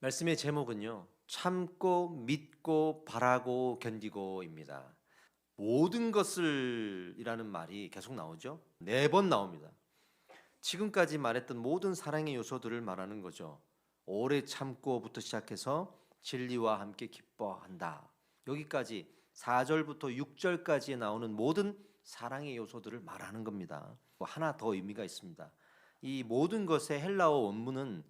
말씀의 제목은요, 참고 믿고 바라고 견디고입니다. 모든 것을 이라는 말이 계속 나오죠. 4번 나옵니다. 지금까지 말했던 모든 사랑의 요소들을 말하는 거죠. 오래 참고부터 시작해서 진리와 함께 기뻐한다. 여기까지 4절부터 6절까지에 나오는 모든 사랑의 요소들을 말하는 겁니다. 하나 더 의미가 있습니다. 이 모든 것의 헬라어 원문은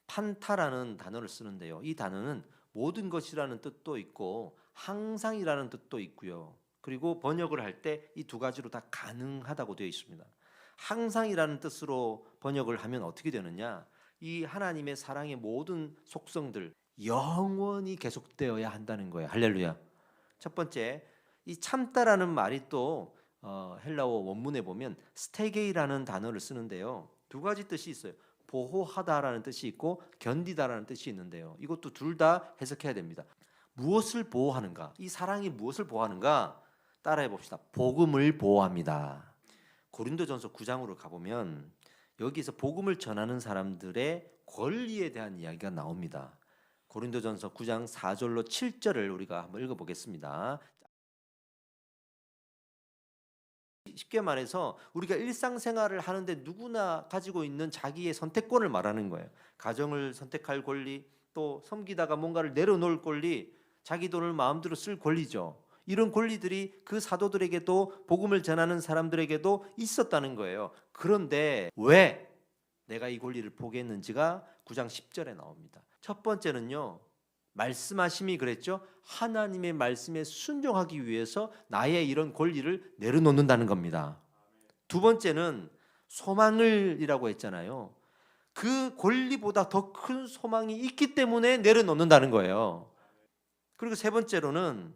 판타라는 단어를 쓰는데요. 이 단어는 모든 것이라는 뜻도 있고 항상이라는 뜻도 있고요. 그리고 번역을 할 때 이 두 가지로 다 가능하다고 되어 있습니다. 항상이라는 뜻으로 번역을 하면 어떻게 되느냐? 이 하나님의 사랑의 모든 속성들 영원히 계속되어야 한다는 거예요. 할렐루야. 첫 번째, 이 참다라는 말이 또 헬라어 원문에 보면 스테게이라는 단어를 쓰는데요. 두 가지 뜻이 있어요. 보호하다라는 뜻이 있고 견디다라는 뜻이 있는데요. 이것도 둘 다 해석해야 됩니다. 무엇을 보호하는가? 이 사랑이 무엇을 보호하는가? 따라해 봅시다. 복음을 보호합니다. 고린도전서 9장으로 가보면 여기서 복음을 전하는 사람들의 권리에 대한 이야기가 나옵니다. 고린도전서 9장 4절로 7절을 우리가 한번 읽어보겠습니다. 쉽게 말해서 우리가 일상생활을 하는데 누구나 가지고 있는 자기의 선택권을 말하는 거예요. 가정을 선택할 권리, 또 섬기다가 뭔가를 내려놓을 권리, 자기 돈을 마음대로 쓸 권리죠. 이런 권리들이 그 사도들에게도 복음을 전하는 사람들에게도 있었다는 거예요. 그런데 왜 내가 이 권리를 포기했는지가 9장 10절에 나옵니다. 첫 번째는요, 말씀하심이 그랬죠. 하나님의 말씀에 순종하기 위해서 나의 이런 권리를 내려놓는다는 겁니다. 두 번째는 소망을이라고 했잖아요. 그 권리보다 더 큰 소망이 있기 때문에 내려놓는다는 거예요. 그리고 세 번째로는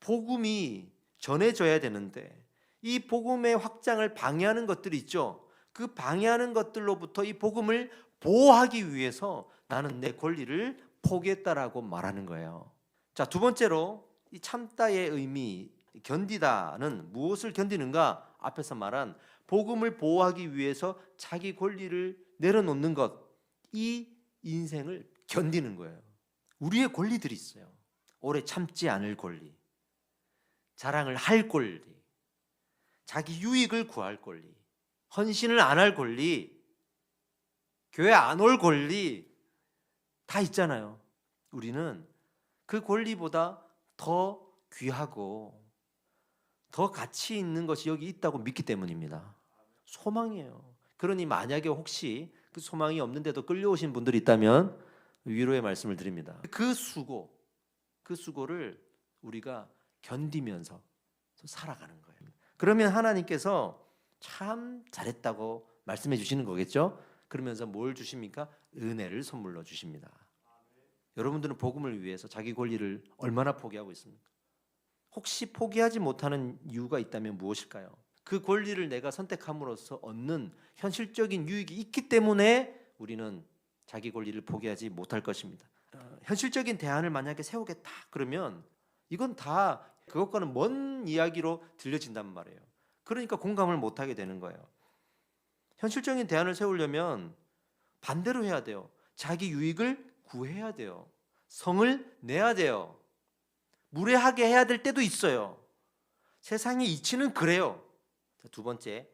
복음이 전해져야 되는데 이 복음의 확장을 방해하는 것들이 있죠. 그 방해하는 것들로부터 이 복음을 보호하기 위해서 나는 내 권리를 포기했다라고 말하는 거예요. 자, 두 번째로 이 참다의 의미, 견디다는 무엇을 견디는가? 앞에서 말한 복음을 보호하기 위해서 자기 권리를 내려놓는 것, 이 인생을 견디는 거예요. 우리의 권리들이 있어요. 오래 참지 않을 권리, 자랑을 할 권리, 자기 유익을 구할 권리, 헌신을 안 할 권리, 교회 안 올 권리 다 있잖아요. 우리는 그 권리보다 더 귀하고 더 가치 있는 것이 여기 있다고 믿기 때문입니다. 소망이에요. 그러니 만약에 혹시 그 소망이 없는데도 끌려오신 분들이 있다면 위로의 말씀을 드립니다. 그 수고를 우리가 견디면서 살아가는 거예요. 그러면 하나님께서 참 잘했다고 말씀해 주시는 거겠죠? 그러면서 뭘 주십니까? 은혜를 선물로 주십니다. 여러분들은 복음을 위해서 자기 권리를 얼마나 포기하고 있습니까? 혹시 포기하지 못하는 이유가 있다면 무엇일까요? 그 권리를 내가 선택함으로써 얻는 현실적인 유익이 있기 때문에 우리는 자기 권리를 포기하지 못할 것입니다. 현실적인 대안을 만약에 세우겠다 그러면 이건 다 그것과는 먼 이야기로 들려진단 말이에요. 그러니까 공감을 못하게 되는 거예요. 현실적인 대안을 세우려면 반대로 해야 돼요. 자기 유익을 구해야 돼요. 성을 내야 돼요. 무례하게 해야 될 때도 있어요. 세상의 이치는 그래요. 두 번째,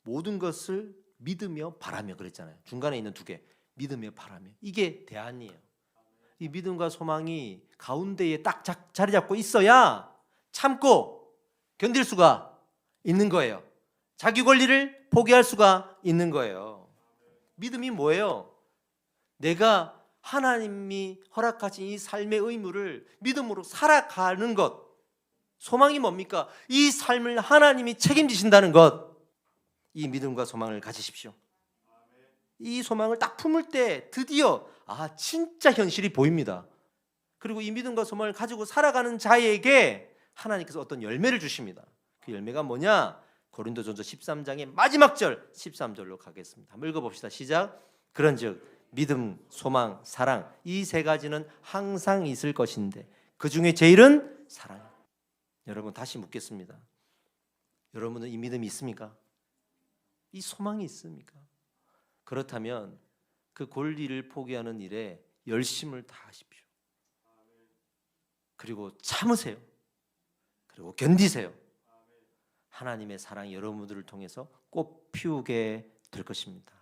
모든 것을 믿으며 바라며 그랬잖아요. 중간에 있는 두 개, 믿으며 바라며. 이게 대안이에요. 이 믿음과 소망이 가운데에 딱 자리 잡고 있어야 참고 견딜 수가 있는 거예요. 자기 권리를 포기할 수가 있는 거예요. 믿음이 뭐예요? 내가 하나님이 허락하신 이 삶의 의무를 믿음으로 살아가는 것. 소망이 뭡니까? 이 삶을 하나님이 책임지신다는 것. 이 믿음과 소망을 가지십시오. 이 소망을 딱 품을 때 드디어 진짜 현실이 보입니다. 그리고 이 믿음과 소망을 가지고 살아가는 자에게 하나님께서 어떤 열매를 주십니다. 그 열매가 뭐냐? 고린도전서 13장의 마지막 절 13절로 가겠습니다. 한번 읽어봅시다. 시작. 그런즉 믿음, 소망, 사랑 이 세 가지는 항상 있을 것인데 그 중에 제일은 사랑. 여러분 다시 묻겠습니다. 여러분은 이 믿음이 있습니까? 이 소망이 있습니까? 그렇다면 그 권리를 포기하는 일에 열심을 다하십시오. 그리고 참으세요. 그리고 견디세요. 하나님의 사랑이 여러분들을 통해서 꽃 피우게 될 것입니다.